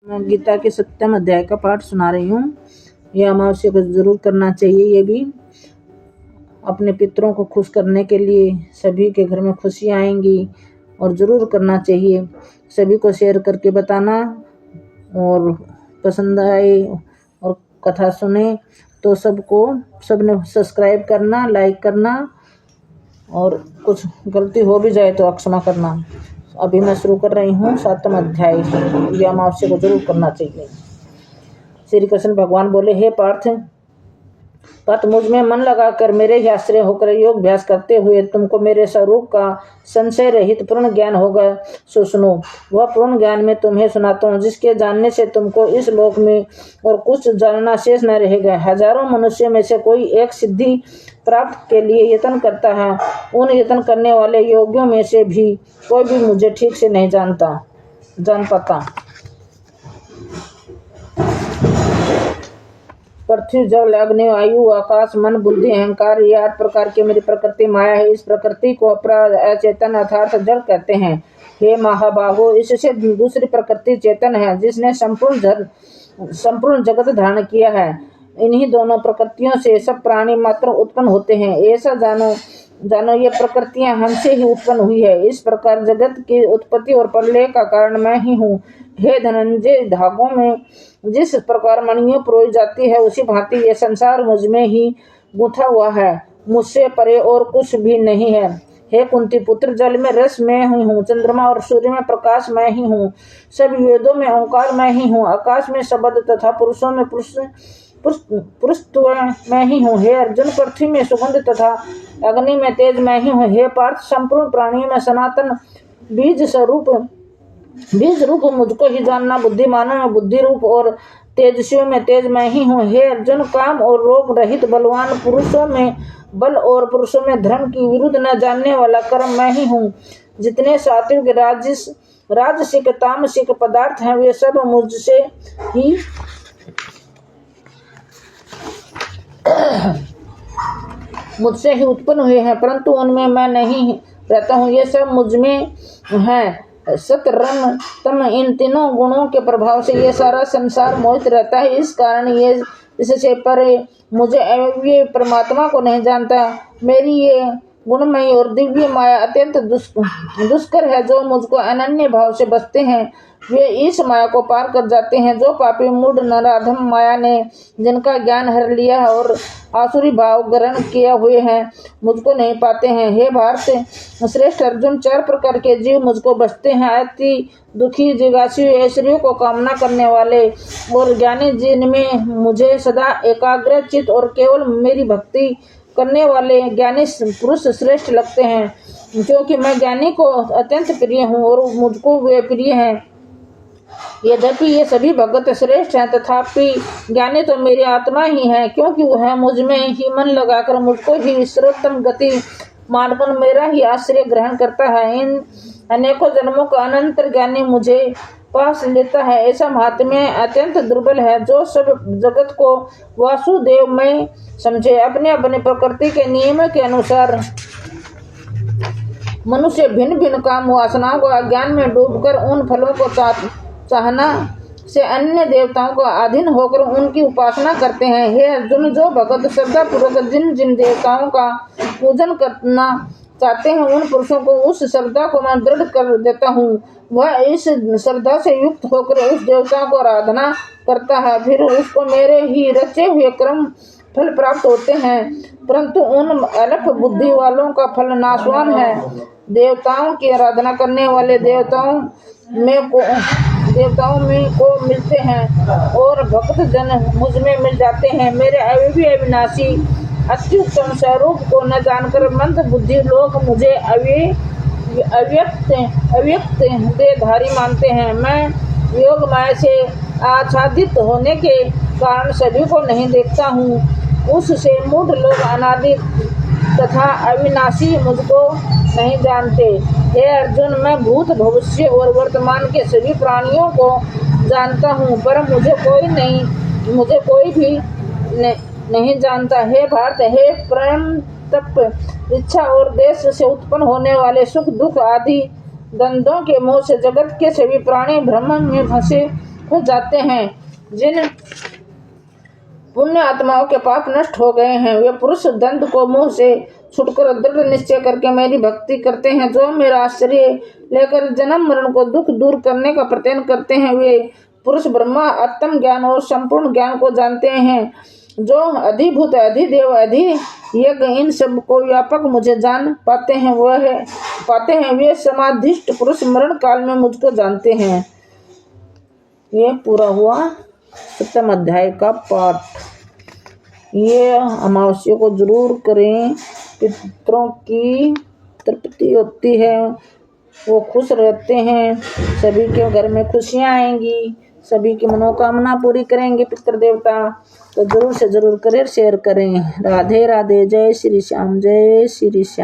मैं गीता के 7वें अध्याय का पाठ सुना रही हूँ। यह अमावस्या को जरूर करना चाहिए। ये भी अपने पितरों को खुश करने के लिए, सभी के घर में खुशी आएंगी और ज़रूर करना चाहिए। सभी को शेयर करके बताना, और पसंद आए और कथा सुने तो सबने सब्सक्राइब करना, लाइक करना, और कुछ गलती हो भी जाए तो क्षमा करना। अभी मैं शुरू कर रही हूँ 7वां अध्याय। यह अमावस्या को जरूर करना चाहिए। श्री कृष्ण भगवान बोले, हे पार्थ, मुझ में मन लगाकर मेरे ही आश्रय होकर योग अभ्यास करते हुए तुमको मेरे स्वरूप का संशय रहित पूर्ण ज्ञान होगा। सो सुनो, वह पूर्ण ज्ञान में तुम्हें सुनाता हूँ, जिसके जानने से तुमको इस लोक में और कुछ जानना शेष न रहेगा। हजारों मनुष्यों में से कोई एक सिद्धि प्राप्त के लिए यत्न करता है। उन यत्न करने वाले योगियों में से भी कोई भी मुझे ठीक से नहीं जान पाता। पृथ्वी, जल, अग्नि, वायु, आकाश, मन, बुद्धि, अहंकार, ये 8 प्रकार की मेरी प्रकृति माया है। इस प्रकृति को अचेतन अर्थात जड़ कहते हैं। हे महाबाहो, इससे दूसरी प्रकृति चेतन है, जिसने संपूर्ण जगत धारण किया है। इन्हीं दोनों प्रकृतियों से सब प्राणी मात्र उत्पन्न होते हैं। ऐसा जानो ये प्रकृतियां हमसे ही उत्पन्न हुई है। इस प्रकार जगत की उत्पत्ति और प्रलय का कारण मैं ही हूँ। हे धनंजय, धागों में जिस प्रकार मणियों पिरोई जाती है, उसी भांति ये संसार मुझ में ही गूंथा हुआ है। मुझसे परे और कुछ भी नहीं है। हे कुंती पुत्र, जल में रस मैं ही हूँ, चंद्रमा और सूर्य में प्रकाश मैं ही हूँ, सब वेदों में ओंकार मैं ही हूँ, आकाश में शब्द तथा पुरुषों में पुरुषत्व मैं ही हूँ। हे अर्जुन, पृथ्वी में सुगंध तथा अग्नि में तेज मैं ही हूँ। हे पार्थ, संपूर्ण प्राणियों में सनातन बीज रूप मुझको ही जानना। बुद्धिमानों में बुद्धि रूप और तेजस्वियों में तेज मैं ही हूँ। हे अर्जुन, काम और रोग रहित बलवान पुरुषों में बल और पुरुषों में धर्म की विरुद्ध न जानने वाला कर्म मैं ही हूँ। जितने सात्विक, राजसिक, तामसिक पदार्थ हैं, वे सब मुझसे ही उत्पन्न हुए हैं, परंतु उनमें मैं नहीं रहता हूँ। ये सब मुझ में है। सत, रम, तम, इन तीनों गुणों के प्रभाव से ये सारा संसार मोहित रहता है। इस कारण ये इससे परे मुझे अव्यय परमात्मा को नहीं जानता। मेरी ये गुणमयी और दिव्य माया अत्यंत दुष्कर है। जो मुझको अनन्य भाव से बसते हैं, वे इस माया को पार कर जाते हैं। जो पापी मूढ़ नराधम माया ने जिनका ज्ञान हर लिया है और आसुरी भाव ग्रहण किया हुए हैं, मुझको नहीं पाते हैं। हे भारत श्रेष्ठ अर्जुन, 4 प्रकार के जीव मुझको बसते हैं। अति दुखी, जिज्ञासु, ऐश्वर्यों को कामना करने वाले और ज्ञानी, जिनमें मुझे सदा एकाग्र चित्त और केवल मेरी भक्ति करने वाले ज्ञानी पुरुष श्रेष्ठ लगते हैं, क्योंकि मैं ज्ञानी को अत्यंत प्रिय हूँ और मुझको वे प्रिय हैं। यद्यपि ये सभी भगत श्रेष्ठ हैं, तथापि ज्ञानी तो मेरी आत्मा ही है, क्योंकि वह मुझ में ही मन लगाकर मुझको ही सर्वोत्तम गति मानकर मेरा ही आश्रय ग्रहण करता है। इन अनेकों जन्मों का अनंतर ज्ञानी मुझे पास लेता है। ऐसा महात्म्य अत्यंत दुर्बल है, जो सब जगत को वासुदेव में समझे। अपने अपने प्रकृति के नियमों के अनुसार मनुष्य भिन्न भिन्न काम वासनाओं को अज्ञान में डूबकर उन फलों को चाहना से अन्य देवताओं को अधीन होकर उनकी उपासना करते हैं। हे अर्जुन, जो भगत श्रद्धा पूर्वक जिन देवताओं का पूजन करना चाहते हैं, उन पुरुषों को उस श्रद्धा को मैं दृढ़ कर देता हूँ। वह इस श्रद्धा से युक्त होकर उस देवता को आराधना करता है, फिर उसको मेरे ही रचे हुए कर्म फल प्राप्त होते हैं। परंतु उन अल्प बुद्धि वालों का फल नाशवान है। देवताओं की आराधना करने वाले देवताओं में को मिलते हैं और भक्त जन मुझ में मिल जाते हैं। मेरे अविनाशी अत्युत्तम स्वरूप को न जानकर मंद बुद्धि लोग मुझे अव्यक्त देहधारी मानते हैं। मैं योग माया से आच्छादित होने के कारण सभी को नहीं देखता हूँ। उससे मूढ़ लोग अनादि तथा अविनाशी मुझको नहीं जानते। हे अर्जुन, मैं भूत, भविष्य और वर्तमान के सभी प्राणियों को जानता हूँ, पर मुझे कोई भी नहीं जानता। हे भारत, हे प्रेम, तप, इच्छा और देश से उत्पन्न होने वाले सुख दुख आदि द्वंद्वों के मोह से जगत के सभी प्राणी भ्रम में फंसे हो जाते हैं। जिन पुण्य आत्माओं के पाप नष्ट हो गए हैं, वे पुरुष द्वंद्व को मुंह से छुटकर दृढ़ निश्चय करके मेरी भक्ति करते हैं। जो मेरा आश्रय लेकर जन्म मरण को दुख दूर करने का प्रयत्न करते हैं, वे पुरुष ब्रह्मा आत्म ज्ञान और संपूर्ण ज्ञान को जानते हैं। जो अधिभूत अधिदेव अधियज्ञ इन सब को व्यापक मुझे जान पाते हैं, वे समाधिष्ट पुरुष मरण काल में मुझको जानते हैं। ये पूरा हुआ 7वें अध्याय का पाठ। ये अमावस्या को जरूर करें, पितरों की तृप्ति होती है, वो खुश रहते हैं, सभी के घर में खुशियाँ आएंगी, सभी की मनोकामना पूरी करेंगे पितृ देवता। तो जरूर से जरूर करें, शेयर करें। राधे राधे, जय श्री श्याम, जय श्री श्याम।